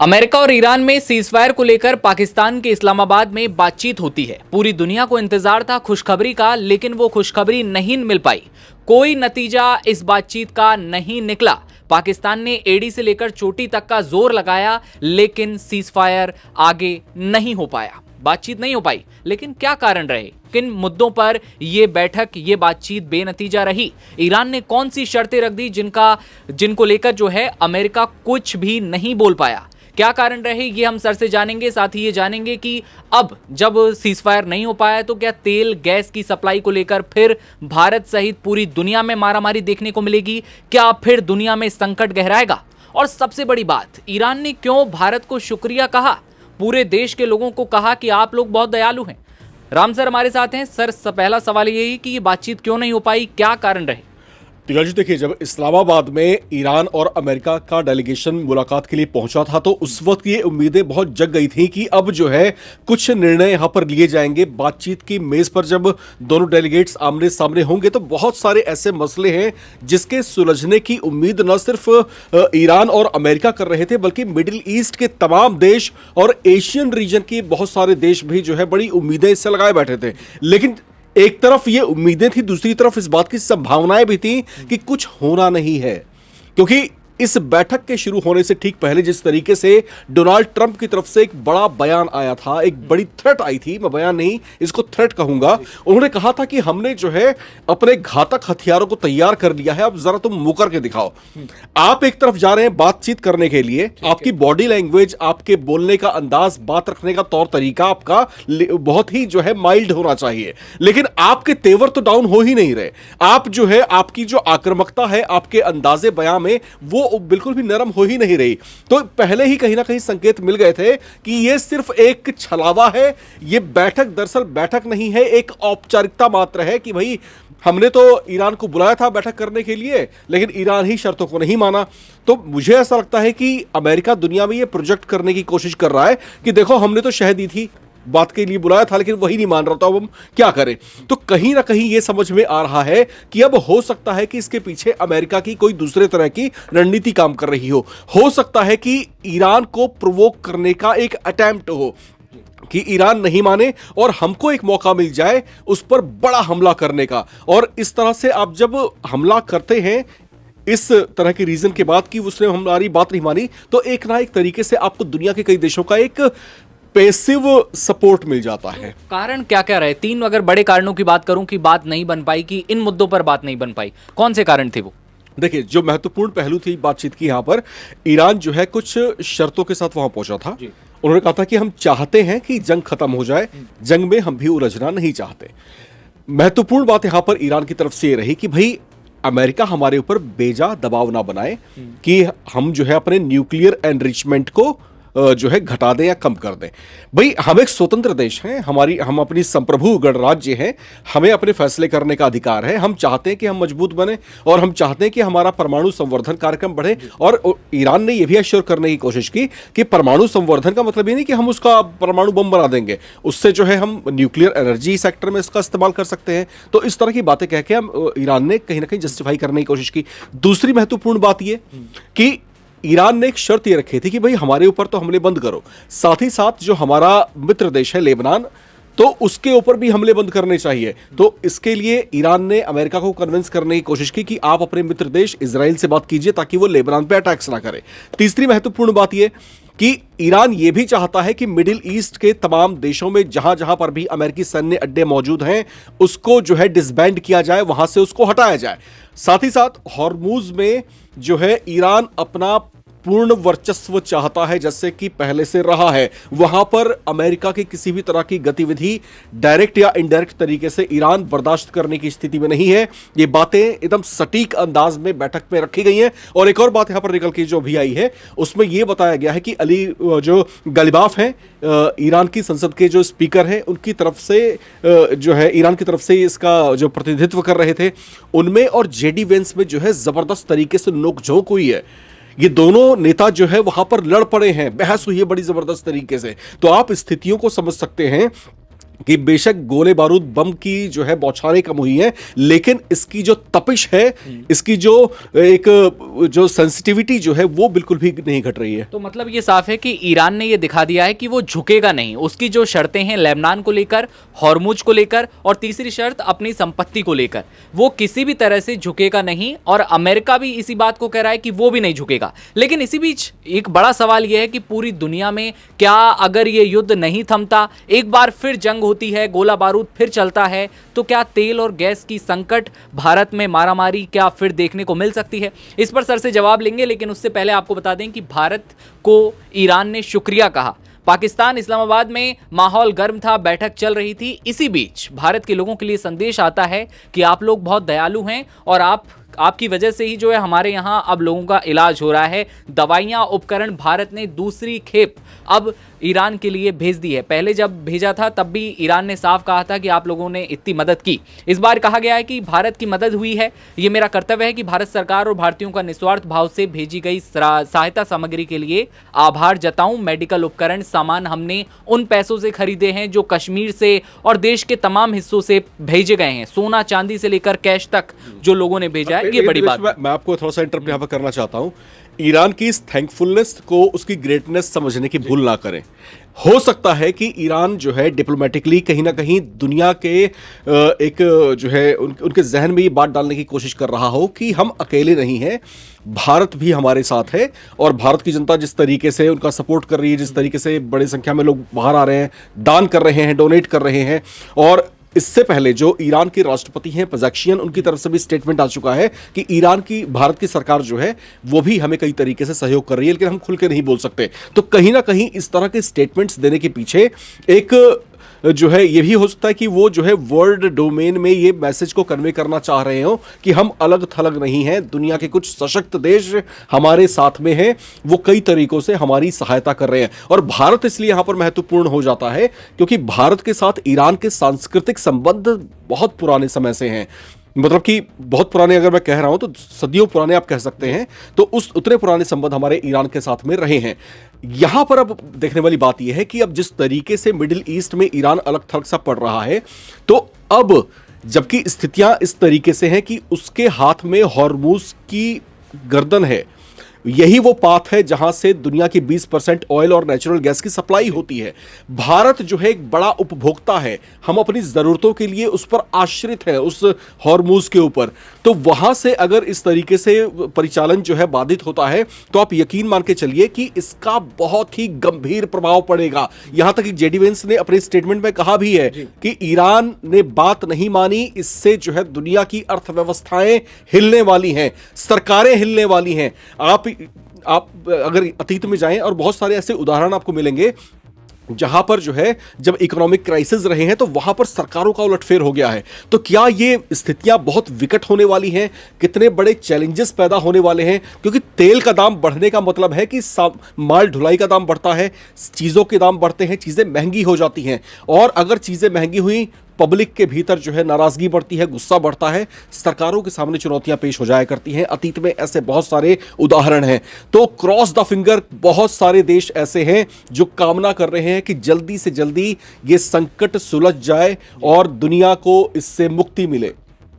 America और Iran में ceasefire को लेकर पाकिस्तान के इस्लामाबाद में बातचीत होती है। पूरी दुनिया को इंतजार था खुशखबरी का, लेकिन वो खुशखबरी नहीं मिल पाई। कोई नतीजा इस बातचीत का नहीं निकला। पाकिस्तान ने एड़ी से लेकर चोटी तक का जोर लगाया, लेकिन सीजफायर आगे नहीं हो पाया, बातचीत नहीं हो पाई। लेकिन क्या कारण रहे? किन मुद्दों पर यह बैठक, यह बातचीत बेनतीजा रही? ईरान ने कौन सी शर्तें रख दी जिनको लेकर जो है अमेरिका कुछ भी नहीं बोल पाया? क्या कारण रहे, ये हम सर से जानेंगे। साथ ही ये जानेंगे कि अब जब सीजफायर नहीं हो पाया तो क्या तेल गैस की सप्लाई को लेकर फिर भारत सहित पूरी दुनिया में मारामारी देखने को मिलेगी? क्या फिर दुनिया में संकट गहराएगा? और सबसे बड़ी बात, ईरान ने क्यों भारत को शुक्रिया कहा, पूरे देश के लोगों को कहा कि आप लोग बहुत दयालु हैं? राम सर हमारे साथ हैं। सर, पहला सवाल यही कि ये बातचीत क्यों नहीं हो पाई, क्या कारण रहे? जी देखिए, जब इस्लामाबाद में ईरान और अमेरिका का डेलीगेशन मुलाकात के लिए पहुंचा था तो उस वक्त ये उम्मीदें बहुत जग गई थी कि अब जो है कुछ निर्णय यहां पर लिए जाएंगे। बातचीत की मेज पर जब दोनों डेलीगेट्स आमने सामने होंगे तो बहुत सारे ऐसे मसले हैं जिसके सुलझने की उम्मीद न सिर्फ ईरान और अमेरिका कर रहे थे, बल्कि मिडिल ईस्ट के तमाम देश और एशियन रीजन के बहुत सारे देश भी जो है बड़ी उम्मीदें इससे लगाए बैठे थे। लेकिन एक तरफ ये उम्मीदें थी, दूसरी तरफ इस बात की संभावनाएं भी थी कि कुछ होना नहीं है, क्योंकि इस बैठक के शुरू होने से ठीक पहले जिस तरीके से डोनाल्ड ट्रंप की तरफ से एक बड़ा बयान आया था, एक बड़ी थ्रेट आई थी, मैं बयान नहीं इसको थ्रेट कहूंगा। उन्होंने कहा था कि हमने जो है अपने घातक हथियारों को तैयार कर लिया है, अब जरा तुम मुकर के दिखाओ। आप एक तरफ जा रहे हैं बातचीत करने के लिए, आपकी बॉडी लैंग्वेज, आपके बोलने का अंदाज, बात रखने का तौर तरीका आपका बहुत ही जो है माइल्ड होना चाहिए, लेकिन आपके तेवर तो डाउन हो ही नहीं रहे। आप जो है, आपकी जो आक्रामकता है आपके अंदाजे बयां में, वो बिल्कुल भी नरम हो ही नहीं रही। तो पहले ही कहीं ना कहीं संकेत मिल गए थे कि यह सिर्फ एक छलावा है, यह बैठक दरअसल बैठक नहीं है, एक औपचारिकता मात्र है कि भाई हमने तो ईरान को बुलाया था बैठक करने के लिए, लेकिन ईरान ही शर्तों को नहीं माना। तो मुझे ऐसा लगता है कि अमेरिका दुनिया में यह प्रोजेक्ट करने की कोशिश कर रहा है कि देखो हमने तो शह दी थी, बात के लिए बुलाया था, लेकिन वही नहीं मान रहा था, अब हम क्या करें। तो कहीं ना कहीं यह समझ में आ रहा है कि अब हो सकता है कि इसके पीछे अमेरिका की कोई दूसरे तरह की रणनीति काम कर रही हो सकता है कि ईरान को प्रोवोक करने का एक अटेम्प्ट हो कि ईरान नहीं माने और हमको एक मौका मिल जाए उस पर बड़ा हमला करने का। और इस तरह से आप जब हमला करते हैं इस तरह के रीजन के बाद कि उसने हमारी बात नहीं मानी, तो एक ना एक तरीके से आपको दुनिया के कई देशों का एक पैसिव सपोर्ट मिल जाता है। कारण क्या क्या रहे? तीन अगर बड़े कारणों की बात करूं कि बात नहीं बन पाई, कि इन मुद्दों पर बात नहीं बन पाई, कौन से कारण थे वो? देखिए, जो महत्वपूर्ण पहलू थी बातचीत की, यहां पर ईरान जो है कुछ शर्तों के साथ वहां पहुंचा था। उन्होंने कहा था कि हम चाहते हैं कि जंग खत्म हो जाए, जंग में हम भी उलझना नहीं चाहते। महत्वपूर्ण बात यहां पर ईरान की तरफ से ये रही कि भाई अमेरिका हमारे ऊपर बेजा दबाव ना बनाए कि हम जो है अपने न्यूक्लियर एनरिचमेंट को जो है घटा दें या कम कर दें। भाई हम एक स्वतंत्र देश हैं, हम अपनी संप्रभु गणराज्य हैं, हमें अपने फैसले करने का अधिकार है। हम चाहते हैं कि हम मजबूत बने और हम चाहते हैं कि हमारा परमाणु संवर्धन कार्यक्रम बढ़े। और ईरान ने यह भी एश्योर करने की कोशिश की कि परमाणु संवर्धन का मतलब ये नहीं कि हम उसका परमाणु बम बना देंगे, उससे जो है हम न्यूक्लियर एनर्जी सेक्टर में इसका इस्तेमाल कर सकते हैं। तो इस तरह की बातें कह के हम ईरान ने कहीं ना कहीं जस्टिफाई करने की कोशिश की। दूसरी महत्वपूर्ण बात यह कि ईरान ने एक शर्त ये रखी थी कि भाई हमारे ऊपर तो हमले बंद करो, साथ ही साथ जो हमारा मित्र देश है लेबनान, तो उसके ऊपर भी हमले बंद करने चाहिए। तो इसके लिए ईरान ने अमेरिका को कन्विंस करने की कोशिश की कि आप अपने मित्र देश इजराइल से बात कीजिए ताकि वो लेबनान पे अटैक्स ना करे। तीसरी महत्वपूर्ण बात यह कि ईरान यह भी चाहता है कि मिडिल ईस्ट के तमाम देशों में जहां जहां पर भी अमेरिकी सैन्य अड्डे मौजूद हैं उसको जो है डिसबैंड किया जाए, वहां से उसको हटाया जाए। साथ ही साथ हॉर्मुज में जो है ईरान अपना पूर्ण वर्चस्व चाहता है, जैसे कि पहले से रहा है। वहां पर अमेरिका की किसी भी तरह की गतिविधि डायरेक्ट या इनडायरेक्ट तरीके से ईरान बर्दाश्त करने की स्थिति में नहीं है। ये बातें एकदम सटीक अंदाज में बैठक में रखी गई हैं। और एक और बात यहां पर निकल के जो भी आई है उसमें यह बताया गया है कि अली जो गलिबाफ हैं, ईरान की संसद के जो स्पीकर हैं, उनकी तरफ से जो है ईरान की तरफ से इसका जो प्रतिनिधित्व कर रहे थे, उनमें और जेडी वेंस में जो है जबरदस्त तरीके से नोकझोंक हुई है। ये दोनों नेता जो है वहां पर लड़ पड़े हैं, बहस हुई है बड़ी जबरदस्त तरीके से। तो आप स्थितियों को समझ सकते हैं कि बेशक गोले बारूद बम की जो है बौछारें कम हुई हैं, लेकिन इसकी जो तपिश है, इसकी जो एक जो सेंसिटिविटी जो है वो बिल्कुल भी नहीं घट रही है। तो मतलब ये साफ है कि ईरान ने ये दिखा दिया है कि वो झुकेगा नहीं। उसकी जो शर्तें हैं लेबनान को लेकर, हॉर्मुज को लेकर और तीसरी शर्त अपनी संपत्ति को लेकर, वो किसी भी तरह से झुकेगा नहीं। और अमेरिका भी इसी बात को कह रहा है कि वो भी नहीं झुकेगा। लेकिन इसी बीच एक बड़ा सवाल यह है कि पूरी दुनिया में क्या अगर ये युद्ध नहीं थमता, एक बार फिर जंग होती है, गोला बारूद फिर चलता है, तो क्या तेल और गैस की संकट, भारत में मारामारी क्या फिर देखने को मिल सकती है? इस पर सर से जवाब लेंगे, लेकिन उससे पहले आपको बता दें कि भारत को ईरान ने शुक्रिया कहा। पाकिस्तान इस्लामाबाद में माहौल गर्म था, बैठक चल रही थी। इसी बीच भारत के लोगों के लिए संदेश आता है कि आप लोग बहुत दयालु हैं और आपकी वजह से ही जो है हमारे यहाँ अब लोगों का इलाज हो रहा है। दवाइयाँ, उपकरण भारत ने दूसरी खेप अब ईरान के लिए भेज दी है। पहले जब भेजा था तब भी ईरान ने साफ कहा था कि आप लोगों ने इतनी मदद की। इस बार कहा गया है कि भारत की मदद हुई है। ये मेरा कर्तव्य है कि भारत सरकार और भारतीयों का निस्वार्थ भाव से भेजी गई सहायता सामग्री के लिए आभार जताऊं। मेडिकल उपकरण, सामान हमने उन पैसों से खरीदे हैं जो कश्मीर से और देश के तमाम हिस्सों से भेजे गए हैं। सोना चांदी से लेकर कैश तक जो लोगों ने भेजा है, ये बड़ी बात। मैं आपको थोड़ा सा इंटरप्ट यहाँ पर करना चाहता हूँ। ईरान की इस थैंकफुलनेस को, उसकी ग्रेटनेस समझने की भूल ना करें। हो सकता है कि ईरान जो है डिप्लोमेटिकली कहीं ना कहीं दुनिया के एक जो है उनके जहन में ये बात डालने की कोशिश कर रहा हो कि हम अकेले नहीं हैं, भारत भी हमारे साथ है। और भारत की जनता जिस तरीके से उनका सपोर्ट कर रही है, जिस तरीके से बड़ी संख्या में लोग बाहर आ रहे हैं, दान कर रहे हैं, डोनेट कर रहे हैं। और इससे पहले जो ईरान के राष्ट्रपति हैं पेज़ेश्कियान, उनकी तरफ से भी स्टेटमेंट आ चुका है कि भारत की सरकार जो है वो भी हमें कई तरीके से सहयोग कर रही है, लेकिन हम खुल के नहीं बोल सकते। तो कहीं ना कहीं इस तरह के स्टेटमेंट्स देने के पीछे एक जो है ये भी हो सकता है कि वो जो है वर्ल्ड डोमेन में ये मैसेज को कन्वे करना चाह रहे हो कि हम अलग थलग नहीं हैं, दुनिया के कुछ सशक्त देश हमारे साथ में हैं, वो कई तरीकों से हमारी सहायता कर रहे हैं। और भारत इसलिए यहां पर महत्वपूर्ण हो जाता है क्योंकि भारत के साथ ईरान के सांस्कृतिक संबंध बहुत पुराने समय से हैं। मतलब कि बहुत पुराने, अगर मैं कह रहा हूं तो सदियों पुराने आप कह सकते हैं। तो उतने पुराने संबंध हमारे ईरान के साथ में रहे हैं। यहां पर अब देखने वाली बात यह है कि अब जिस तरीके से मिडिल ईस्ट में ईरान अलग थलग सा पड़ रहा है, तो अब जबकि स्थितियां इस तरीके से हैं कि उसके हाथ में हॉर्मुज की गर्दन है, यही वो पाथ है जहां से दुनिया की 20% ऑयल और नेचुरल गैस की सप्लाई होती है। भारत जो है एक बड़ा उपभोक्ता है, हम अपनी जरूरतों के लिए उस पर आश्रित है, उस हॉर्मुज के ऊपर। तो वहां से अगर इस तरीके से परिचालन जो है बाधित होता है, तो आप यकीन मान के चलिए कि इसका बहुत ही गंभीर प्रभाव पड़ेगा। यहां तक कि जेडी वेंस ने अपने स्टेटमेंट में कहा भी है कि ईरान ने बात नहीं मानी, इससे जो है दुनिया की अर्थव्यवस्थाएं हिलने वाली हैं, सरकारें हिलने वाली हैं। आप अगर अतीत में जाएं और बहुत सारे ऐसे उदाहरण आपको मिलेंगे जहां पर जो है जब इकोनॉमिक क्राइसिस रहे हैं तो वहां पर सरकारों का उलटफेर हो गया है। तो क्या ये स्थितियां बहुत विकट होने वाली हैं? कितने बड़े चैलेंजेस पैदा होने वाले हैं? क्योंकि तेल का दाम बढ़ने का मतलब है कि माल ढुलाई का दाम बढ़ता है, चीजों के दाम बढ़ते हैं, चीजें महंगी हो जाती हैं। और अगर चीजें महंगी हुई, पब्लिक के भीतर जो है नाराजगी बढ़ती है, गुस्सा बढ़ता है, सरकारों के सामने चुनौतियां पेश हो जाया करती हैं। अतीत में ऐसे बहुत सारे उदाहरण हैं। तो क्रॉस द फिंगर बहुत सारे देश ऐसे हैं जो कामना कर रहे हैं कि जल्दी से जल्दी ये संकट सुलझ जाए और दुनिया को इससे मुक्ति मिले।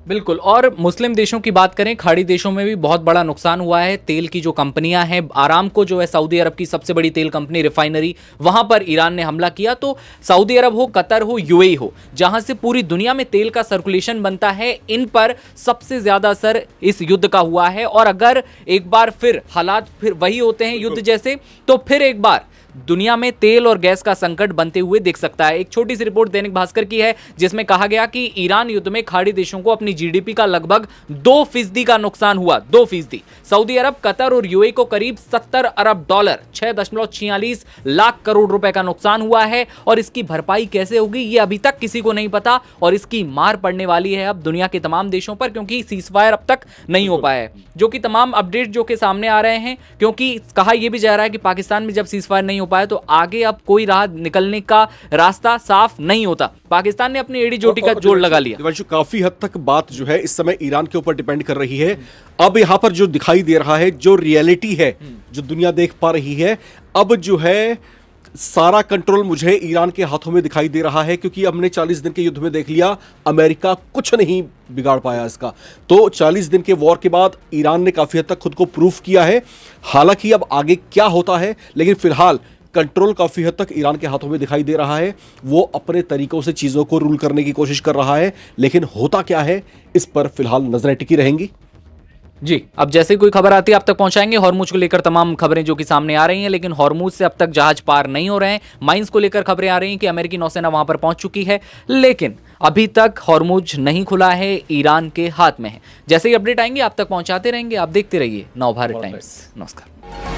बिल्कुल। और मुस्लिम देशों की बात करें, खाड़ी देशों में भी बहुत बड़ा नुकसान हुआ है। तेल की जो कंपनियां हैं, आरामको जो है सऊदी अरब की सबसे बड़ी तेल कंपनी, रिफाइनरी, वहां पर ईरान ने हमला किया। तो सऊदी अरब हो, कतर हो, यूएई हो, जहां से पूरी दुनिया में तेल का सर्कुलेशन बनता है, इन पर सबसे ज्यादा असर इस युद्ध का हुआ है। और अगर एक बार फिर हालात फिर वही होते हैं युद्ध जैसे, तो फिर एक बार दुनिया में तेल और गैस का संकट बनते हुए दिख सकता है। एक छोटी सी रिपोर्ट दैनिक भास्कर की है जिसमें कहा गया कि ईरान युद्ध में खाड़ी देशों को अपनी जीडीपी का लगभग 2% का नुकसान हुआ। 2%। सऊदी अरब, कतर और यूएई को करीब 70 अरब डॉलर, 6.46 लाख करोड़ रुपए का नुकसान हुआ है। और इसकी भरपाई कैसे होगी ये अभी तक किसी को नहीं पता। और इसकी मार पड़ने वाली है अब दुनिया के तमाम देशों पर, क्योंकि सीजफायर अब तक नहीं हो पाया है। जो कि तमाम अपडेट जो कि सामने आ रहे हैं, क्योंकि कहा यह भी जा रहा है कि पाकिस्तान में जब सीजफायर नहीं हो पाया तो आगे अब कोई राह निकलने का रास्ता साफ नहीं होता। पाकिस्तान ने अपनी एड़ी चोटी का जोड़ लगा लिया। दिवांशु, काफी हद तक बात जो है इस समय ईरान के ऊपर डिपेंड कर रही है। अब यहां पर जो दिखाई दे रहा है, जो रियलिटी है, जो दुनिया देख पा रही है, अब जो है सारा कंट्रोल मुझे ईरान के हाथों में दिखाई दे रहा है, क्योंकि हमने 40 दिन के युद्ध में देख लिया अमेरिका कुछ नहीं बिगाड़ पाया इसका। तो 40 दिन के वॉर के बाद ईरान ने काफी हद तक खुद को प्रूफ किया है। हालांकि अब आगे क्या होता है, लेकिन फिलहाल कंट्रोल काफी हद तक ईरान के हाथों में दिखाई दे रहा है। वो अपने तरीकों से चीजों को रूल करने की कोशिश कर रहा है, लेकिन होता क्या है इस पर फिलहाल नजरें टिकी रहेंगी। जी, अब जैसे ही कोई खबर आती है आप तक पहुंचाएंगे। हॉर्मुज को लेकर तमाम खबरें जो कि सामने आ रही हैं, लेकिन हॉर्मुज से अब तक जहाज पार नहीं हो रहे हैं। माइंस को लेकर खबरें आ रही हैं कि अमेरिकी नौसेना वहां पर पहुंच चुकी है, लेकिन अभी तक हॉर्मुज नहीं खुला है, ईरान के हाथ में है। जैसे ही अपडेट आएंगे आप तक पहुंचाते रहेंगे। आप देखते रहिए नवभारत टाइम्स। नमस्कार।